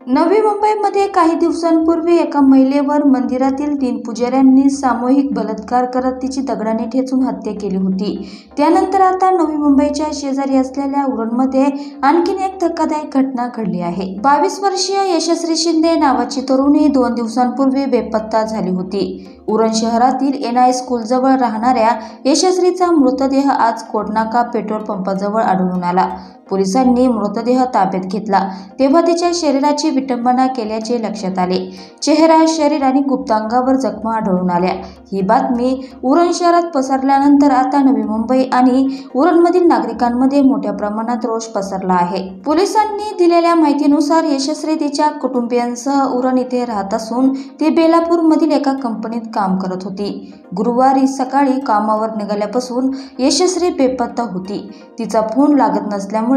नवी मुंबईमध्ये काही दिवसांपूर्वी एका महिलेवर मंदिरातील 3 पुजाऱ्यांनी सामूहिक बलात्कार करत तिची दगडाने ठेचून हत्या केली होती। त्यानंतर आता नवी मुंबईच्या शेजारी असलेल्या उरणमध्ये आणखीन एक धक्कादायक घटना घडली आहे। 22 वर्षीय यशस्वी शिंदे नावाची तरुणी 2 दिवसांपूर्वी बेपत्ता झाली होती। उरण शहरातील NI स्कूलजवळ राहणाऱ्या यशस्वीचा मृतदेह आज कोडनाका पेट्रोल पंपाजवळ आढळून आला। पोलिसांनी मृतदेह ताब्यात घेतला तेव्हा तिच्या शरीराची विटंबना केल्याचे लक्षात आले। चेहरा, शरीर आणि गुप्तांगावर जखमा आढळून आल्या। ही बातमी उरण शहरात पसरल्यानंतर आता नवी मुंबई आणि उरणमधील नागरिकांमध्ये मोठ्या प्रमाणात रोष पसरला आहे। पोलिसांनी दिलेल्या माहितीनुसार यशस्वी तिच्या कुटुंबियांसह उरण येथे राहत असून ती बेलापूरमधील एका कंपनीत काम करत होती। गुरुवारी सकाळी कामावर निघाल्यापासून यशस्वी बेपत्ता होती। तिचा फोन लागत नसल्यामुळे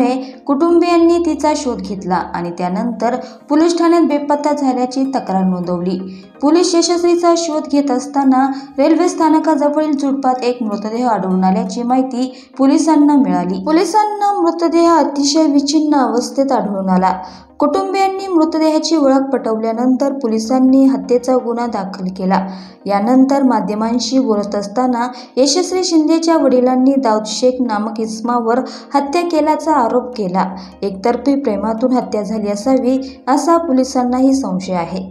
कुटुंबियांनी तिचा शोध घेतला आणि त्यानंतर पोलीस ठाण्यात बेपत्ता झाल्याची तक्रार नोंदवली। पोलीस यशस्वीचा शोध घेत असताना रेल्वे स्थानकाजवळील झुडपात एक मृतदेह आढळून आल्याची माहिती पोलिसांना मिळाली। पोलिसांना मृतदेह अतिशय विच्छिन्न अवस्थेत आढळून आला। कुटुंबियांनी मृतदेहाची ओळख पटवल्यानंतर पोलिसांनी हत्येचा गुन्हा दाखल केला। यानंतर माध्यमांशी बोलत असताना यशस्वी शिंदेच्या वडिलांनी दाऊद शेख नामक इसमावर हत्या केल्याचा आरोप केला। एकतर्फी प्रेमातून हत्या झाली असावी असा पोलिसांनाही संशय आहे।